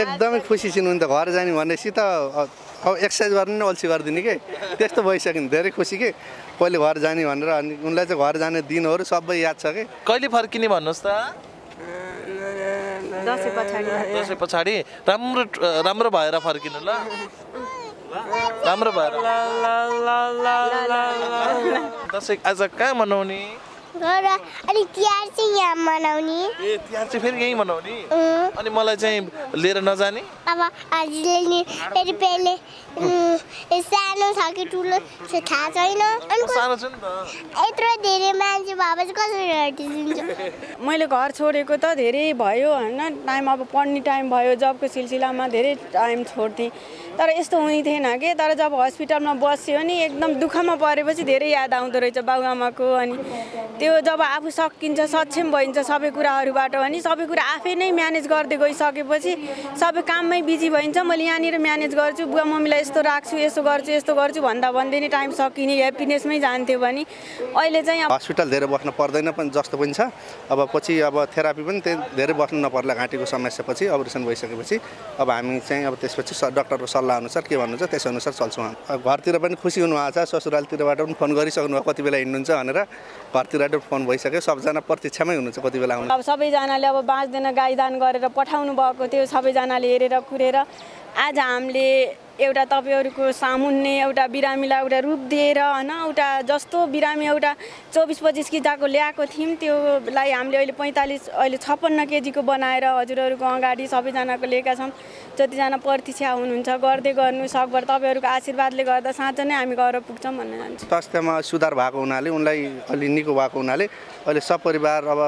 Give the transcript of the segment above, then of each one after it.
एकदमै खुसी छिन् उनी त घर जाने भनेपछि त अब एक्सर्साइज गर्नु नै अल्छी गरिदिने के त्यस्तो भइसक्यो धेरै खुसी के कहिले घर जाने भनेर अनि उनलाई चाहिँ घर जाने दिनहरू सबै याद छ के कहिले फर्किने भन्नुहोस् त दसैँ पछाडि राम्रो भएर फर्किनु ल राम्रो भएर दसैँ आज कहाँ मनाउने अनि तिहार चाहिँ यहाँ मनाउने ए तिहार चाहिँ फेरि यहीँ मनाउने अनि मलाई चाहिँ लिएर नजाने अब हजुरले नि फेरि पहिले सानो छ कि ठुलो थाहा छैन सानो छ नि त यत्रो धेरै मान्छे भएपछि कसरी हटिदिन्छ मैले घर छोडेको त धेरै भयो होइन टाइम अब पढ्ने टाइम भयो जबको सिलसिलामा धेरै टाइम छोड्थेँ तर यस्तो हुने थिएन कि तर जब हस्पिटलमा बस्यो नि एकदम दुःखमा परेपछि धेरै याद आउँदो रहेछ बाबुआमाको अनि त्यो जब आफू सकिन्छ सक्षम भइन्छ सबै कुराहरूबाट अनि सबै कुरा आफै नै म्यानेज गर्दै गइसकेपछि सबै काममै बिजी भइन्छ मैले यहाँनिर म्यानेज गर्छु बुवा मम्मीलाई यस्तो राख्छु यस्तो गर्छु भन्दा भन्दै नै टाइम सकिने ह्याप्पिनेसमै जान्थ्यो भने अहिले चाहिँ हस्पिटल धेरै बस्न पर्दैन पनि जस्तो पनि छ अब पछि अब थेरापी पनि धेरै बस्नु नपर्ला घाँटीको समस्या पछि अपरेसन भइसकेपछि अब हामी चाहिँ अब त्यसपछि डक्टरको सल्लाह अनुसार के भन्नुहुन्छ त्यसअनुसार चल्छौँ घरतिर पनि खुसी हुनुभएको छ ससुरालतिरबाट पनि फोन गरिसक्नु भयो कति बेला हिँड्नुहुन्छ भनेर घरतिरबाट फोन भइसक्यो सबजना प्रतीक्षामै हुनुहुन्छ कति बेला आउनु अब सबैजनाले अब बाँच्दैन गाईदान गरेर पठाउनु भएको थियो सबैजनाले हेरेर कुरेर आज हामीले एउटा तपाईँहरूको सामुन्ने एउटा बिरामीलाई एउटा रूप दिएर होइन एउटा जस्तो बिरामी एउटा 24-25 केजीको ल्याएको थियौँ त्योलाई हामीले अहिले 45 अहिले 56 केजीको बनाएर हजुरहरूको अगाडि सबैजनाको लिएका छौँ जतिजना प्रतीक्षा हुनुहुन्छ गर्दै गर्नु सकभर तपाईँहरूको आशीर्वादले गर्दा साँच्चै नै हामी गएर पुग्छौँ भन्ने जान्छु स्वास्थ्यमा सुधार भएको हुनाले उनलाई अलि निको भएको हुनाले अहिले सपरिवार अब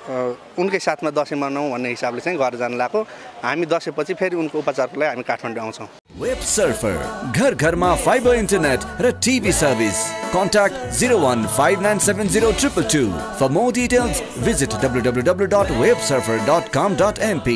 उनकै साथमा दसैँ मनाउँ भन्ने हिसाबले चाहिँ घर जान लागेको हामी दसैँपछि फेरि उनको उपचारको लागि हामी काठमाडौँ आउँछौँ वेब सर्फर घर घरमा फाइबर इन्टरनेट र TV service contact 015970222 for more details visit www.websurfer.com.mp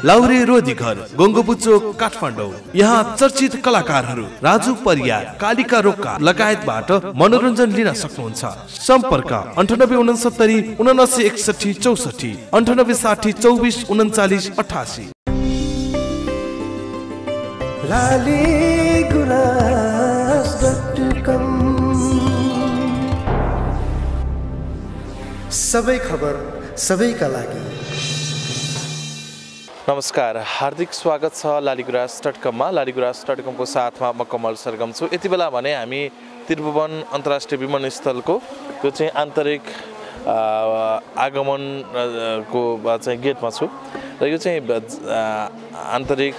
लाउरे रोधी घर गोङ्गोबुचोक काठमाडौँ यहाँ चर्चित कलाकारहरू राजु परियार कालिका रोका लगायतबाट मनोरञ्जन लिन सक्नुहुन्छ सम्पर्क 9869 7961 64 9860 24 39 88 सबै खबर सबैका लागि नमस्कार हार्दिक स्वागत छ लालीगुराँस.com मा लालीगुराँस.com को साथमा म कमल सरगम छु यति बेला भने हामी त्रिभुवन अन्तर्राष्ट्रिय विमानस्थलको यो चाहिँ आन्तरिक आगमन को चाहिँ गेटमा छु र यो चाहिँ आन्तरिक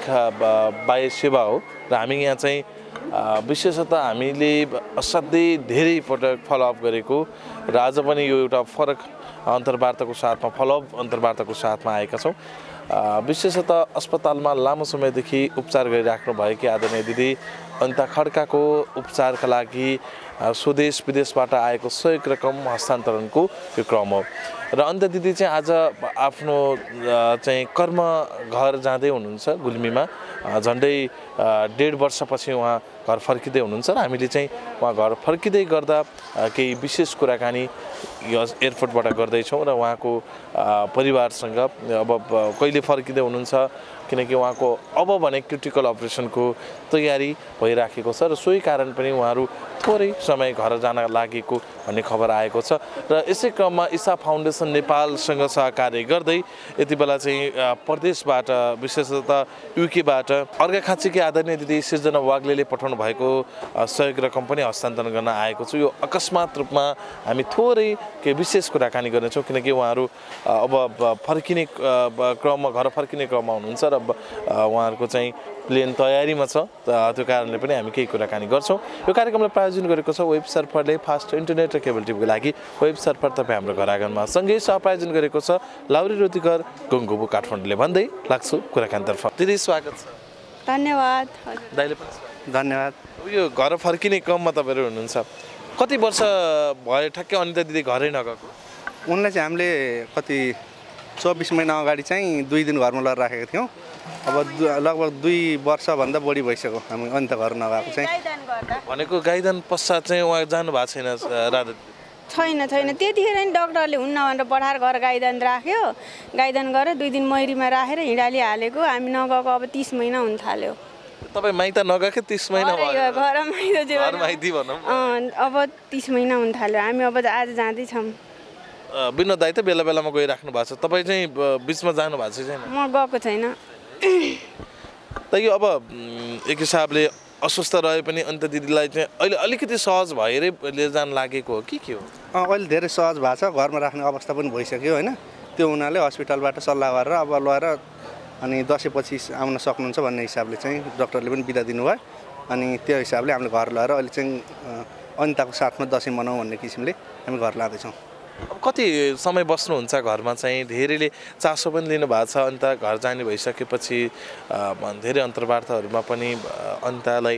बाह्य सेवा हो र हामी यहाँ चाहिँ विशेषतः हामीले असाध्यै धेरै पटक फलोअप गरेको र आज पनि यो एउटा फरक अन्तर्वार्ताको साथमा फलोअप अन्तर्वार्ताको साथमा आएका छौँ विशेषतः अस्पतालमा लामो समयदेखि उपचार गरिराख्नु भएकी आदरणीय दिदी अनिता खड्काको उपचारका लागि स्वदेश विदेशबाट आएको सहयोग रकम हस्तान्तरणको यो क्रम हो र अनिता दिदी चाहिँ आज आफ्नो चाहिँ कर्म घर जाँदै हुनुहुन्छ गुल्मीमा झन्डै 1.5 वर्षपछि उहाँ घर फर्किँदै हुनुहुन्छ र हामीले चाहिँ उहाँ घर फर्किँदै गर्दा केही विशेष कुराकानी एयरपोर्टबाट गर्दैछौँ र उहाँको परिवारसँग अब कहिले फर्किँदै हुनुहुन्छ किनकि उहाँको अब भने क्रिटिकल अपरेसनको तयारी भइराखेको छ र सोही कारण पनि उहाँहरू थोरै समय घर जान लागेको भन्ने खबर आएको छ र यसै क्रममा ईसा फाउन्डेसन नेपालसँग सहकार्य गर्दै यति बेला चाहिँ प्रदेशबाट विशेषतः युकेबाट अर्घाखाँचीकी आदरणीय दिदी सृजना वाग्लेले पठाउनु भएको सहयोग रकम पनि हस्तान्तरण गर्न आएको छु यो अकस्मात रूपमा हामी थोरै केही विशेष कुराकानी गर्नेछौँ किनकि उहाँहरू अब फर्किने क्रममा घर फर्किने क्रममा हुनुहुन्छ र उहाँहरूको चाहिँ प्लेन तयारीमा छ त्यो कारणले पनि हामी केही कुराकानी गर्छौँ यो कार्यक्रमलाई प्रायोजन गरेको छ वेब सर्फरले फास्ट इन्टरनेट र केबल टिभीको लागि वेब सर्फर तपाईँ हाम्रो घर आँगनमा सँगै सहप्रायोजन गरेको छ लाउरे रोटी घर गोङ्गोबु काठमाडौँले भन्दै लाग्छु कुराकानीतर्फ दिदी स्वागत छ धन्यवाद दाइले पनि धन्यवाद यो घर फर्किने क्रममा तपाईँहरू हुनुहुन्छ कति वर्ष भयो ठ्याक्कै अनिता दिदी घरै नगएको उनलाई चाहिँ हामीले कति 24 महिना अगाडि चाहिँ 2 दिन घरमा लगेर राखेको थियौँ अब लगभग 2 वर्षभन्दा बढी भइसक्यो हामी अन्त घर नगएको चाहिँ भनेको गाईदान पश्चात चाहिँ उहाँ जानु भएको छैन राधा छैन त्यतिखेर नि डक्टरले हुन्न भनेर पठाएर घर गाइदान राख्यो गाइदान गरेर 2 दिन मैरीमा राखेर हिँडाली हालेको हामी नगएको अब 30 महिना हुन थाल्यो तपाईँ माइत नगएकै 30 महिना भयो घर माइती भनौँ अब 30 महिना हुन थाल्यो हामी अब आज जाँदैछौँ विनोद दाइ त बेला बेलामा गइराख्नु भएको छ तपाईँ चाहिँ बिचमा जानु भएको छैन म गएको छैन त यो अब एक हिसाबले अस्वस्थ रहे पनि अन्त दिदीलाई चाहिँ अहिले अलिकति सहज भएरै लिएर जान लागेको हो कि के हो अहिले धेरै सहज भएको छ घरमा राख्ने अवस्था पनि भइसक्यो होइन त्यो हुनाले हस्पिटलबाट सल्लाह गरेर अब लगेर अनि दसैँपछि आउन सक्नुहुन्छ भन्ने हिसाबले चाहिँ डक्टरले पनि बिदा दिनुभयो अनि त्यो हिसाबले हामीले घर लगेर अहिले चाहिँ अनिताको साथमा दसैँ मनाउँ भन्ने किसिमले हामी घर लाँदैछौँ अब कति समय बस्नुहुन्छ घरमा चाहिँ धेरैले चासो पनि लिनु भएको छ अन्त घर जाने भइसकेपछि धेरै अन्तर्वार्ताहरूमा पनि अनितालाई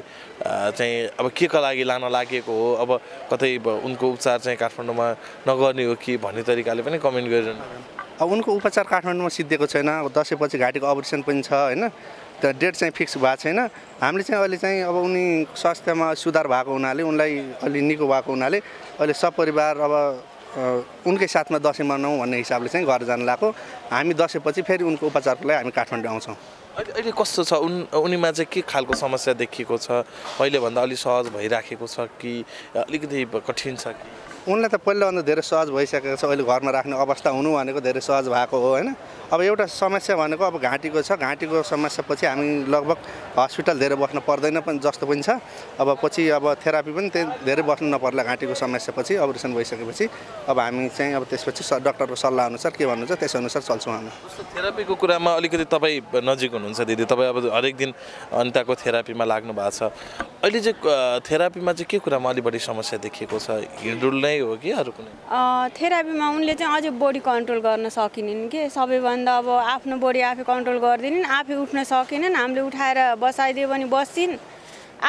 चाहिँ अब के का लागि लान लागेको हो अब कतै उनको उपचार चाहिँ काठमाडौँमा नगर्ने हो कि भन्ने तरिकाले पनि कमेन्ट गरिरहनु अब उनको उपचार काठमाडौँमा सिद्धिएको छैन दसैँपछि घाँटीको अपरेसन पनि छ होइन त्यो डेट चाहिँ फिक्स भएको छैन हामीले चाहिँ अहिले चाहिँ अब उनी स्वास्थ्यमा सुधार भएको हुनाले उनलाई अलि निको भएको हुनाले अहिले सपरिवार अब उनकै साथमा दसैँ मनाउँ भन्ने हिसाबले चाहिँ घर जान लागेको हामी दसैँपछि फेरि उनको उपचारको लागि हामी काठमाडौँ आउँछौँ अहिले कस्तो छ उनीमा चाहिँ के खालको समस्या देखिएको छ पहिलेभन्दा अलि सहज भइराखेको छ कि अलिकति कठिन छ कि उनलाई त पहिलाभन्दा धेरै सहज भइसकेको छ अहिले घरमा राख्ने अवस्था हुनु भनेको धेरै सहज भएको हो होइन अब एउटा समस्या भनेको अब घाँटीको छ घाँटीको समस्यापछि हामी लगभग हस्पिटल धेरै बस्न पर्दैन पनि जस्तो पनि छ अब पछि अब थेरापी पनि धेरै बस्नु नपर्ला घाँटीको समस्यापछि अपरेसन भइसकेपछि अब हामी चाहिँ अब त्यसपछि डक्टरको सल्लाह अनुसार के भन्नुहुन्छ त्यसअनुसार चल्छौँ हामी थेरापीको कुरामा अलिकति तपाईँ नजिक हुनुहुन्छ दिदी तपाईँ अब हरेक दिन अनिताको थेरापीमा लाग्नु भएको छ अहिले चाहिँ थेरापीमा चाहिँ के कुरामा अलि बढी समस्या देखिएको छ हिँडुल नै हो कि अरू कुनै थेरापीमा उनले चाहिँ अझै बडी कन्ट्रोल गर्न सकिनन् कि सबैभन्दा अब आफ्नो बडी आफै कन्ट्रोल गर्दिनन् आफै उठ्न सकेनन् हामीले उठाएर बसाइदियो भने बस्छिन्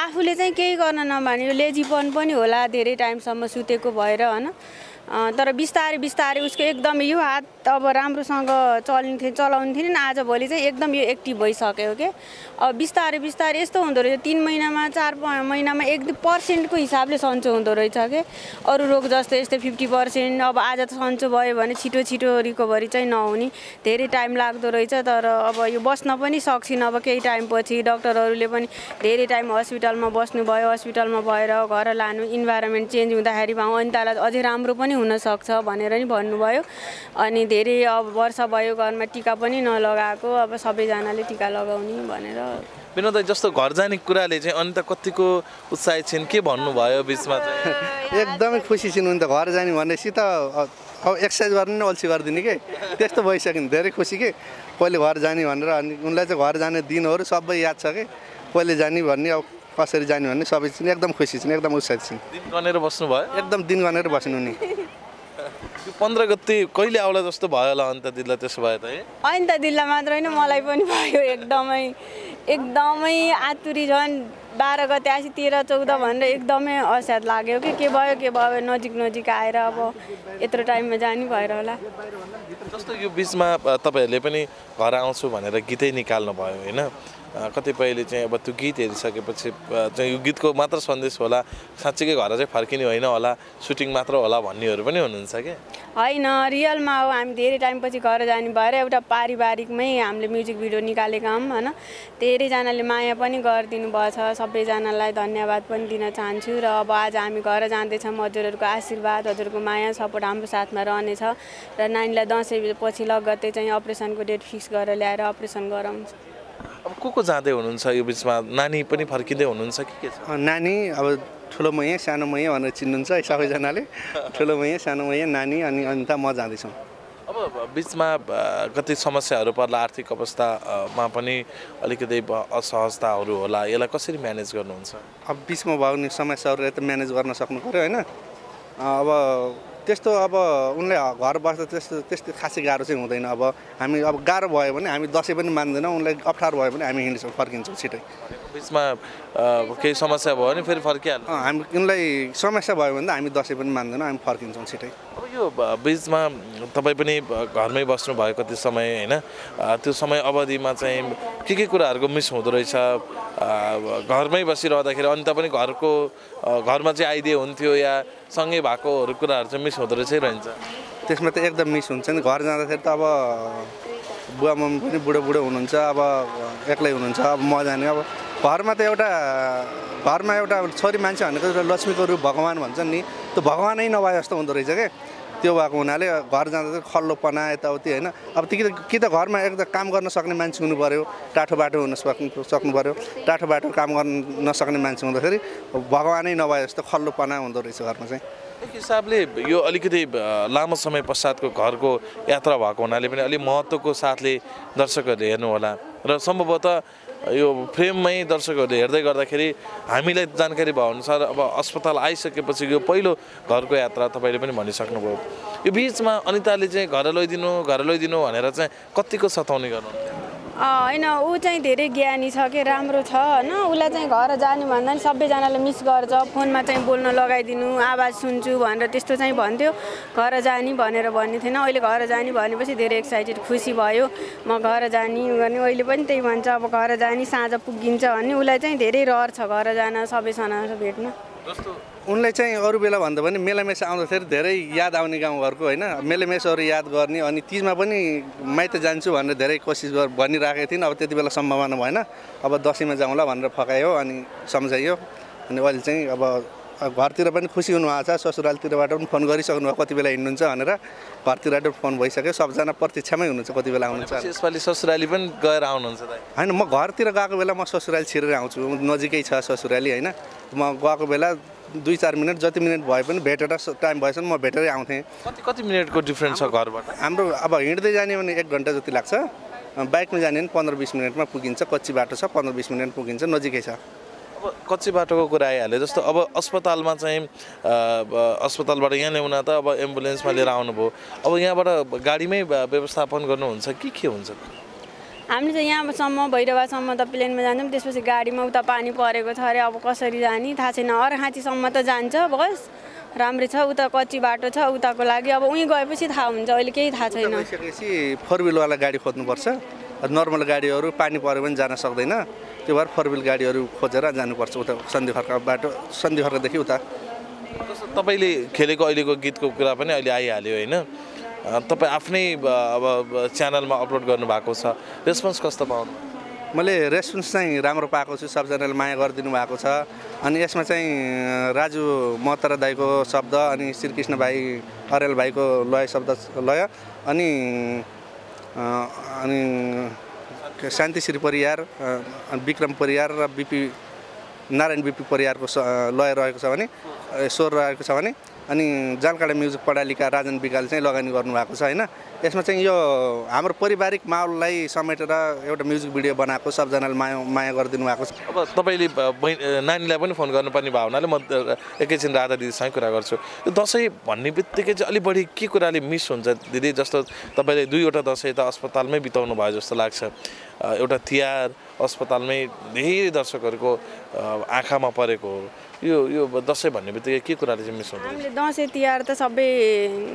आफूले चाहिँ केही गर्न नभने लेजीपन पनि होला धेरै टाइमसम्म सुतेको भएर होइन तर बिस्तारै उसको एकदम यो हात अब राम्रोसँग चलाउँथेन नि आजभोलि चाहिँ एकदम यो एक्टिभ भइसक्यो के अब बिस्तारै यस्तो हुँदो रहेछ 3 महिनामा 4 महिनामा 1% हिसाबले सन्चो हुँदो रहेछ के अरू रोग जस्तो यस्तै 50% अब आज त सन्चो भयो भने छिटो रिकभरी चाहिँ नहुने धेरै टाइम लाग्दो रहेछ तर अब यो बस्न पनि सक्छिन् अब केही टाइमपछि डक्टरहरूले पनि धेरै टाइम हस्पिटलमा बस्नुभयो हस्पिटलमा भएर घर लानु इन्भाइरोमेन्ट चेन्ज हुँदाखेरि अनितालाई अझै राम्रो पनि हुन सक्छ भनेर नि भन्नुभयो अनि धेरै अब वर्ष भयो घरमा टीका पनि नलगाएको अब सबैजनाले टीका लगाउने भनेर विनोद दाइ जस्तो घर जाने कुराले चाहिँ अनिता कतिको उत्साहित छिन् के भन्नुभयो बिचमा चाहिँ एकदमै खुसी छिन् उनी त घर जाने भनेपछि त अब एक्सर्साइज गर्नु नै अल्छी गरिदिने के त्यस्तो भइसक्यो धेरै खुसी के पहिले घर जाने भनेर अनि उनलाई चाहिँ घर जाने दिनहरू सबै याद छ कि पहिले जाने भन्ने अब कसरी जाने भन्ने सबै छिन् एकदम खुसी छिन् एकदम उत्साहित छिन् दिन गनेर बस्नुभयो एकदम दिन गनेर बस्नु नि 15 गते कहिले आउला जस्तो भयो होला अन्त दिदीलाई त्यसो भए त अन्त दिदीलाई मात्र होइन मलाई पनि भयो एकदमै आतुरी झन् 12 गते आएपछि 13 14 भनेर एकदमै असाध्य लाग्यो के भयो नजिक आएर अब यत्रो टाइममा जानी भएर होला जस्तो यो बिचमा तपाईहरुले पनि घर आउँछु भनेर गीतै निकाल्नु भयो हैन कतिपयले चाहिँ अब त्यो गीत हेरिसकेपछि चाहिँ यो गीतको मात्र सन्देश होला साच्चै घर चाहिँ फर्किने होइन होला सुटिङ मात्र होला भन्नेहरू पनि हुनुहुन्छ के हैन रियलमा हो हामी धेरै टाइमपछि घर जाने भएर एउटा पारिवारिकमै हामीले म्युजिक भिडियो निकालेका हौं हैन धेरै जनाले माया पनि गरिदिनु भएछ सबैजनालाई धन्यवाद पनि दिन चाहन्छु र अब आज हामी घर जाँदै छौं हजुरहरुको आशीर्वाद हजुरको माया सपोर्ट हाम्रो साथमा रहनेछ र नानीलाई दशैं पछि लगत्तै चाहिँ अपरेसनको डेट फिक्स गरेर ल्याएर अपरेसन गराउँछ अब को जाँदै हुनुहुन्छ यो बिचमा नानी पनि फर्किँदै हुनुहुन्छ कि के छ नानी अब ठुलो मैया सानो मैया भनेर चिन्नुहुन्छ सबैजनाले ठुलो मैया सानो मैया नानी अनि अन्त म जाँदैछौँ अब बिचमा कति समस्याहरू पर्ला आर्थिक अवस्थामा पनि अलिकति असहजताहरू होला यसलाई कसरी म्यानेज गर्नुहुन्छ अब बिचमा भएको समस्याहरू त म्यानेज गर्न सक्नु पर्यो हैन अब त्यस्तो अब उनले घर बस्दा त्यस्तो खासै गाह्रो चाहिँ हुँदैन अब हामी अब गाह्रो भयो भने हामी दशैं पनि मान्दैनौँ उनलाई अप्ठ्यारो भयो भने हामी हिँड्छौँ फर्किन्छौँ छिटै बिचमा केही समस्या भयो भने फेरि फर्किहाल्छ हामी उनलाई समस्या भयो भने त हामी दशैं पनि मान्दैनौँ हामी फर्किन्छौँ छिटै अब यो बिचमा तपाईँ पनि घरमै बस्नु भयो कति समय हैन त्यो समय अवधिमा चाहिँ के कुराहरूको मिस हुँदो रहेछ घरमै बसिरहँदाखेरि अनि त पनि घरमा चाहिँ आइदिए हुन्थ्यो या सँगै भएकोहरू कुराहरू चाहिँ मिस हुँदो रहेछ रहन्छ त्यसमा त एकदम मिस हुन्छ नि घर जाँदाखेरि त अब बुवा मम्मी पनि बुढो हुनुहुन्छ अब एक्लै हुनुहुन्छ अब म जाने अब घरमा एउटा छोरी मान्छे भनेको लक्ष्मीको रूप भगवान् भन्छन् नि त्यो भगवानै नभए जस्तो हुँदो रहेछ क्या त्यो भएको हुनाले घर जाँदा चाहिँ खल्लोपना यताउति होइन अब कि त घरमा एकदम काम गर्न सक्ने मान्छे हुनु पऱ्यो टाठो बाटो हुन सक्नु पऱ्यो टाठो बाटो काम गर्न नसक्ने मान्छे हुँदाखेरि भगवानै नभए जस्तो खल्लोपना हुँदो रहेछ घरमा चाहिँ एक हिसाबले यो अलिकति लामो समय पश्चातको घरको यात्रा भएको हुनाले पनि अलिक महत्त्वको साथले दर्शकहरूले हेर्नु होला र सम्भवतः यो फ्रेममै दर्शकहरूले हेर्दै गर्दाखेरि हामीलाई जानकारी भए अनुसार अब अस्पताल आइसकेपछि यो पहिलो घरको यात्रा तपाईँले पनि भनिसक्नुभयो यो बिचमा अनिताले चाहिँ घर लैदिनु भनेर चाहिँ कतिको सताउने गर्नुहुन्थ्यो होइन ऊ चाहिँ धेरै ज्ञानी छ कि राम्रो छ होइन उसलाई चाहिँ घर जाने भन्दा नि सबैजनाले मिस गर्छ फोनमा चाहिँ बोल्न लगाइदिनु आवाज सुन्छु भनेर त्यस्तो चाहिँ भन्थ्यो घर जाने भनेर भन्ने थिएन अहिले घर जाने भनेपछि धेरै एक्साइटेड खुसी भयो म घर जाने गर्ने अहिले पनि त्यही भन्छ अब घर जाने साँझ पुगिन्छ भन्ने उसलाई चाहिँ धेरै रहर छ घर जान सबैसँग भेट्न उनलाई चाहिँ अरू बेला भन्दा पनि मेलामेस आउँदाखेरि धेरै याद आउने गाउँघरको होइन मेलामेसहरू याद गर्ने अनि तिजमा पनि माइत जान्छु भनेर धेरै कोसिस भनिराखेको थिइन् अब त्यति बेला सम्भावना भएन अब दसैँमा जाउँला भनेर फकायो अनि सम्झाइयो अनि अहिले चाहिँ अब घरतिर पनि खुसी हुनुभएको छ ससुरालतिरबाट पनि फोन गरिसक्नु भयो कति बेला हिँड्नुहुन्छ भनेर घरतिरबाट फोन भइसक्यो सबजना प्रतीक्षामै हुनुहुन्छ कति बेला आउनुहुन्छ यसपालि ससुराली पनि गएर आउनुहुन्छ होइन म घरतिर गएको बेला म ससुराली छिरेर आउँछु नजिकै छ ससुराली होइन म गएको बेला 2-4 मिनट जति मिनट भए पनि भेटेर टाइम भएसम्म म भेटेरै आउँथेँ कति मिनटको डिफ्रेन्स छ घरबाट हाम्रो अब हिँड्दै जाने भने 1 घन्टा जति लाग्छ बाइकमा जाने भने 15-20 मिनटमा पुगिन्छ कच्ची बाटो छ 15-20 मिनट पुगिन्छ नजिकै छ अब कच्ची बाटोको कुरा आइहाल्यो जस्तो अब अस्पतालमा चाहिँ अस्पतालबाट यहाँ ल्याउन त अब एम्बुलेन्समा लिएर आउनुभयो अब यहाँबाट गाडीमै व्यवस्थापन गर्नुहुन्छ के हुन्छ हामीले चाहिँ यहाँसम्म भैरवासम्म त प्लेनमा जान्छौँ त्यसपछि गाडीमा उता पानी परेको छ अरे अब कसरी जाने थाहा छैन अर्घाँचीसम्म त जान्छ बस राम्रै छ उता कच्ची बाटो छ उताको लागि अब उहीँ गएपछि थाहा हुन्छ अहिले केही थाहा छैन भइसकेपछि 4 व्हिलवाला गाडी खोज्नुपर्छ नर्मल गाडीहरू पानी पऱ्यो पनि जान सक्दैन त्यो भएर 4 व्हिल गाडीहरू खोजेर जानुपर्छ उता सन्धिखर्का बाटो सन्धिखर्कादेखि उता तपाईँले खेलेको अहिलेको गीतको कुरा पनि अहिले आइहाल्यो होइन तपाईँ आफ्नै अब च्यानलमा अपलोड गर्नुभएको छ रेस्पोन्स कस्तो पाउनु मैले रेस्पोन्स चाहिँ राम्रो पाएको छु सबजनाले माया गरिदिनु भएको छ अनि यसमा चाहिँ राजु महतरा दाईको शब्द अनि श्रीकृष्ण भाइ अरेल भाइको लय अनि शान्तिश्री परियार विक्रम परियार र नारायण बिपी परियारको लय रहेको छ भने स्वर रहेको छ भने अनि जानकाडा म्युजिक प्रणालीका राजन विकाल चाहिँ लगानी गर्नुभएको छ होइन यसमा चाहिँ यो हाम्रो पारिवारिक माहौललाई समेटेर एउटा म्युजिक भिडियो बनाएको सबजनाले माया गरिदिनु भएको छ अब तपाईँले नानीलाई पनि फोन गर्नुपर्ने भयो हुनाले म एकैछिन राधा दिदीसँग कुरा गर्छु यो दसैँ भन्ने बित्तिकै चाहिँ अलिक बढी के कुराले मिस हुन्छ दिदी जस्तो तपाईँले 2वटा दसैँ त अस्पतालमै बिताउनु भयो जस्तो लाग्छ एउटा तिहार अस्पतालमै धेरै दर्शकहरूको आँखामा परेको यो दसैँ भन्ने बित्तिकै के कुराले चाहिँ मिस हुन्छ हामीले दसैँ तिहार त सबै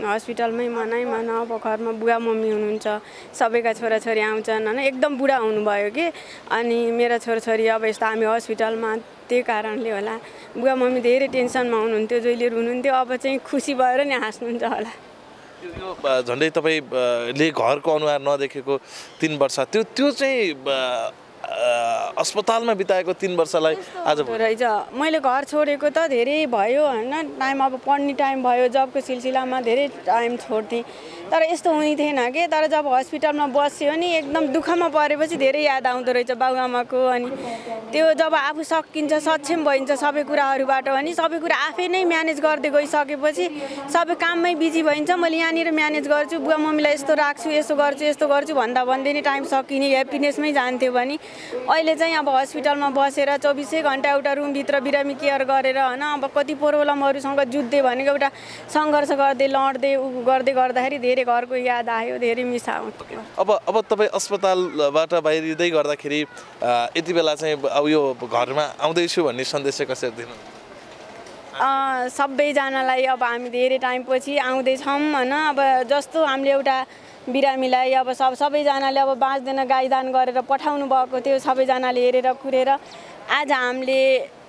हस्पिटलमै मनाउँ अब घरमा बुवा मम्मी हुनुहुन्छ सबैका छोराछोरी आउँछन् होइन एकदम बुढा हुनुभयो कि अनि मेरा छोराछोरी अब यस्तो हामी हस्पिटलमा त्यही कारणले होला बुवा मम्मी धेरै टेन्सनमा हुनुहुन्थ्यो जहिले हुनुहुन्थ्यो अब चाहिँ खुसी भएर नि हाँस्नुहुन्छ होला यो झन्डै तपाईँले घरको अनुहार नदेखेको 3 वर्ष त्यो चाहिँ अस्पतालमा बिताएको 3 वर्षलाई आज रहेछ मैले घर छोडेको त धेरै भयो होइन टाइम अब पढ्ने टाइम भयो जबको सिलसिलामा धेरै टाइम छोड्थेँ तर यस्तो हुने थिएन कि तर जब हस्पिटलमा बस्यो नि एकदम दुःखमा परेपछि धेरै याद आउँदो रहेछ बाबुआमाको अनि त्यो जब आफू सकिन्छ सक्षम भइन्छ सबै कुराहरूबाट अनि सबै कुरा आफै नै म्यानेज गर्दै गइसकेपछि सबै काममै बिजी भइन्छ मैले यहाँनिर म्यानेज गर्छु बुवा मम्मीलाई यस्तो राख्छु यस्तो गर्छु भन्दै नै टाइम सकिने ह्याप्पिनेसमै जान्थ्यो भने अहिले चाहिँ अब हस्पिटलमा बसेर 24 घण्टा एउटा रुमभित्र बिरामी केयर गरेर होइन अब कति प्रब्लमहरूसँग जुझ्दै भनेको एउटा सङ्घर्ष गर्दै लड्दै गर्दै गर्दाखेरि धेरै घरको याद आयो धेरै मिस आउँथ्यो अब तपाईँ अस्पतालबाट बाहिरिँदै गर्दाखेरि यति बेला चाहिँ अब यो घरमा आउँदैछु भन्ने सन्देश चाहिँ कसरी दिनु सबैजनालाई अब हामी धेरै टाइमपछि आउँदैछौँ होइन अब जस्तो हामीले एउटा बिरामीलाई अब सबैजनाले अब बाँच्दैन गाईदान गरेर पठाउनु भएको थियो सबैजनाले हेरेर कुरेर आज हामीले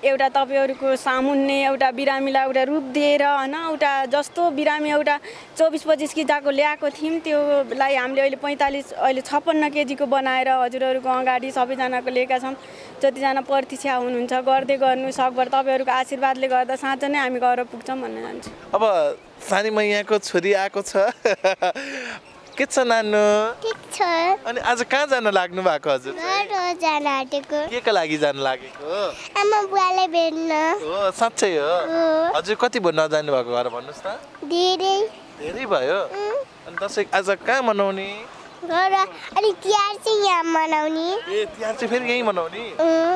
एउटा तपाईँहरूको सामुन्ने एउटा बिरामीलाई एउटा रूप दिएर हैन एउटा जस्तो बिरामी एउटा 24-25 केजीको ल्याएको थियौँ त्योलाई हामीले अहिले 45 अहिले 56 केजीको बनाएर हजुरहरूको अगाडि सबैजनाको लिएका छौँ जतिजना प्रतीक्षा हुनुहुन्छ गर्दै गर्नु सकभर तपाईँहरूको आशीर्वादले गर्दा साँच्चै नै हामी गएर पुग्छौँ भन्ने जान्छु अब सानी मैयाको छोरी आएको छ के छ नानु ठिक छ अनि आज कहाँ जान लाग्नु भएको हजुर घर जान आँटेको केको लागि जान लागेको आमा बुवालाई भेट्न हो साँच्चै हो हजुर कति भयो नजानु भएको घर भन्नुहोस् त धेरै भयो अनि दसैँ आज कहाँ मनाउने घर अनि तिहार चाहिँ यहाँ मनाउने ए तिहार चाहिँ फेरि यहीँ मनाउने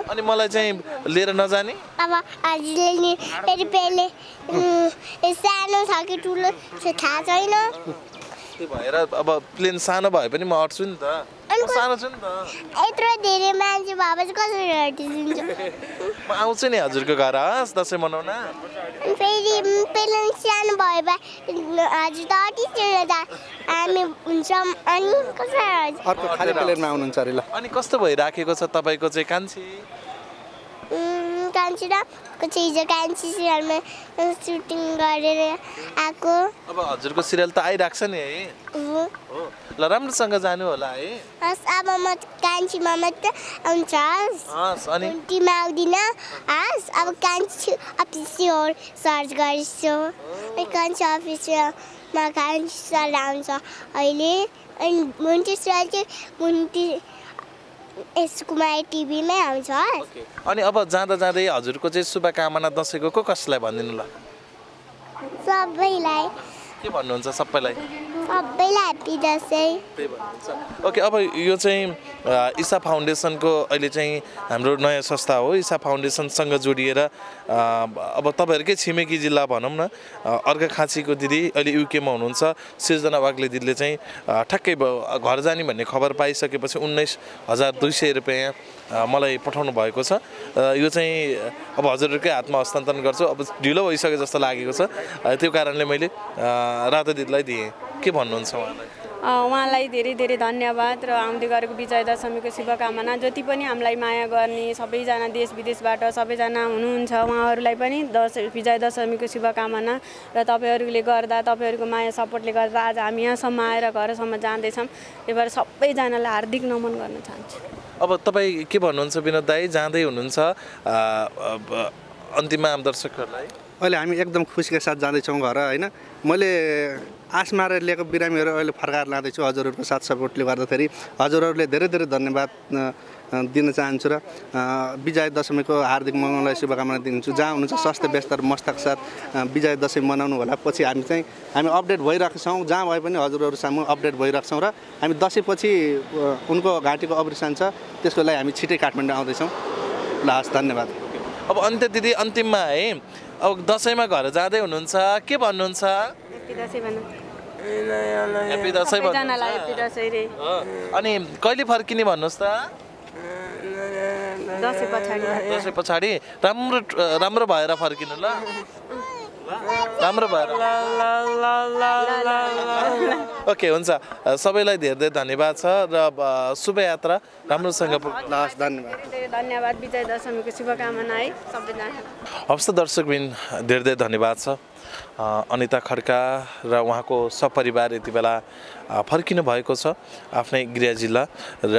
अनि मलाई चाहिँ लिएर नजाने अब हजुरले नि फेरि पहिले सानो छ कि ठुलो थाहा छैन त्यही भएर अब प्लेन सानो भए पनि म अट्छु नि त म सानो छु नि त यत्रो धेरै मान्छे भएपछि कसरी हटिदिन्छ म आउँछु नि हजुरको घर हस् दसैँ मनाउन फेरि प्लेन सानो भए हजुर त हटिसकेर हामी हुन्छौँ अनि कसरी अर्को खाली प्लेनमा आउनुहुन्छ अरे ल अनि कस्तो भइराखेको छ तपाईँको चाहिँ कान्छी कान्छी र हिजो कान्छी सिरियलमा सुटिङ गरेर आएको अब हजुरको सिरियल त आइरहेको छ नि है हो ल राम्रोसँग जानु होला है हस् अब म कान्छीमा मात्रै आउँछ हस् अनि टिमा आउँदिनँ हस् अब कान्छी अफिसियल सर्च गर्छु कान्छी अफिसियलमा कान्छी सर आउँछ अहिले अनि मुन्टी सर चाहिँ मुन्टी कुमारी टिभीमै आउँछ अनि अब जाँदा जाँदै हजुरको चाहिँ शुभकामना दसैँको कसलाई भनिदिनु ल सबैलाई के भन्नुहुन्छ सबैलाई ह्याप्पी दसैँ त्यही भन्नुहुन्छ ओके अब यो चाहिँ ईशा फाउन्डेसनको अहिले चाहिँ हाम्रो नयाँ संस्था हो ईशा फाउन्डेसनसँग जोडिएर अब तपाईँहरूकै छिमेकी जिल्ला भनौँ न अर्घाखाँचीको दिदी अहिले युकेमा हुनुहुन्छ सृजना वाग्ले दिदीले चाहिँ ठ्याक्कै घर जाने भन्ने खबर पाइसकेपछि 19,200 रुपियाँ मलाई पठाउनु भएको छ यो चाहिँ अब हजुरहरूकै हातमा हस्तान्तरण गर्छु अब ढिलो भइसके जस्तो लागेको छ त्यो कारणले मैले राधा दिदीलाई दिएँ के भन्नुहुन्छ उहाँलाई धेरै धेरै धन्यवाद र आउँदै गरेको विजय दशमीको शुभकामना जति पनि हामीलाई माया गर्ने सबैजना देश विदेशबाट सबैजना हुनुहुन्छ उहाँहरूलाई पनि विजय दशमीको शुभकामना र तपाईँहरूले गर्दा तपाईँहरूको माया सपोर्टले गर्दा आज हामी यहाँसम्म आएर घरसम्म जाँदैछौँ त्यही भएर सबैजनालाई हार्दिक नमन गर्न चाहन्छु अब तपाईँ के भन्नुहुन्छ विनोद दाई जाँदै हुनुहुन्छ अन्तिममा आम दर्शकहरूलाई अहिले हामी एकदम खुसीका साथ जाँदैछौँ घर होइन मैले आश मारेर ल्याएको बिरामीहरू अहिले फर्काएर लाँदैछु हजुरहरूको साथ सपोर्टले गर्दाखेरि हजुरहरूले धेरै धेरै धन्यवाद दिन चाहन्छु र विजय दशमीको हार्दिक मङ्गललाई शुभकामना दिन्छु जहाँ हुनुहुन्छ स्वास्थ्य व्यस्त र मस्तक साथ विजय दशमी मनाउनु होला पछि हामी अपडेट भइरहेको छौँ जहाँ भए पनि हजुरहरू सामु अपडेट भइरहेको छौँ र हामी दसैँपछि उनको घाँटीको अपरेसन छ त्यसको लागि हामी छिटै काठमाडौँ आउँदैछौँ ल हस् धन्यवाद अब अन्त्य दिदी अन्तिममा है अब दसैँमा घर जाँदै हुनुहुन्छ के भन्नुहुन्छ ह्याप्पी दसैँ अनि कहिले फर्किने भन्नुहोस् त दसैँ पछाडि राम्रो भएर फर्किनु ल राम्रो भएर ओके हुन्छ सबैलाई धेरै धेरै धन्यवाद छ र शुभयात्रा राम्रोसँग धन्यवाद विजय दशमीको शुभकामना है सबैजना हवस् त दर्शकबिन धेरै धेरै धन्यवाद छ अनिता खड्का र उहाँको सपरिवार यति बेला फर्किनु भएको छ आफ्नै गृह जिल्ला र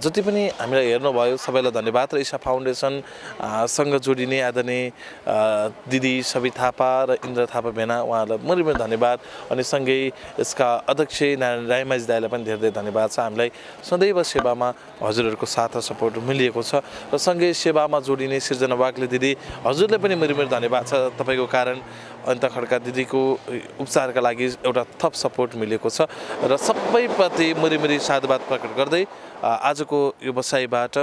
जति पनि हामीलाई हेर्नुभयो सबैलाई धन्यवाद र ईशा फाउन्डेसनसँग जोडिने आदरणीय दिदी सबै थापा र इन्द्र थापा भेना उहाँहरूलाई मरिमरि धन्यवाद अनि सँगै यसका अध्यक्ष नारायण राईमाझी दाईलाई पनि धेरै धेरै धन्यवाद छ हामीलाई सदैव सेवामा हजुरहरूको साथ र सपोर्ट मिलिएको छ र सँगै सेवामा जोडिने सृजना वाग्ले दिदी हजुरलाई पनि मरिमरि धन्यवाद छ तपाईँको कारण अनिता खड्का दिदीको उपचारका लागि एउटा थप सपोर्ट मिलेको छ र सबैप्रति मरिमरि साधुवाद प्रकट गर्दै आजको यो बसाइबाट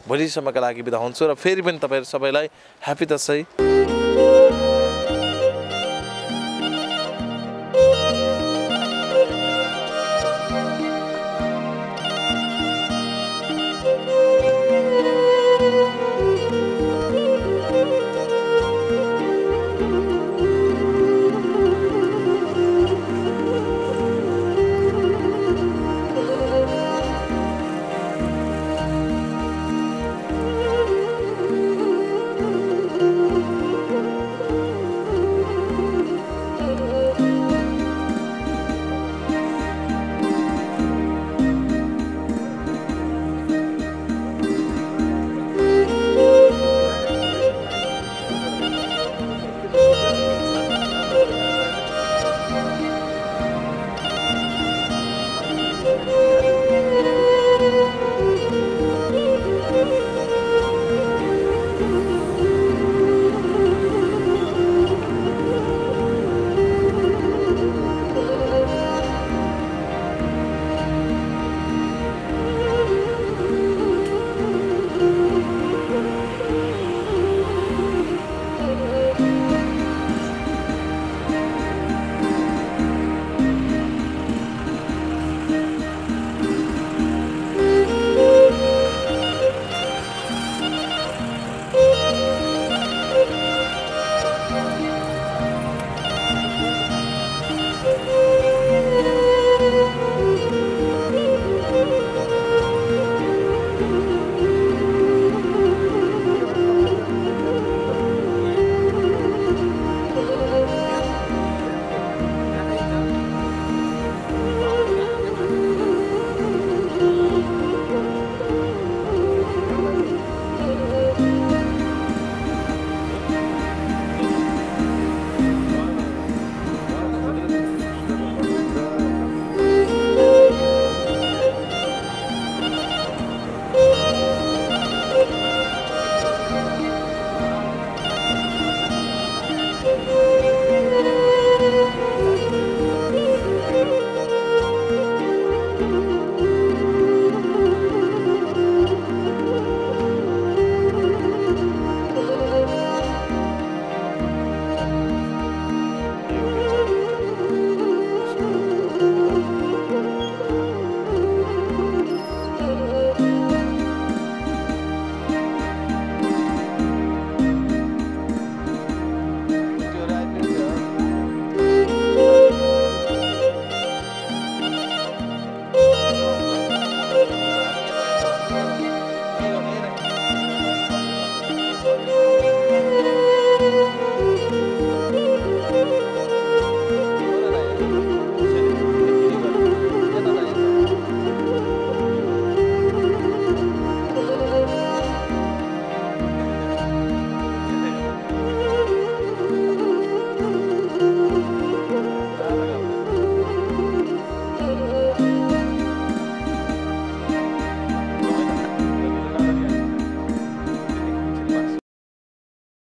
भोलिसम्मका लागि बिदा हुन्छु र फेरि पनि तपाईँहरू सबैलाई ह्याप्पी दसैँ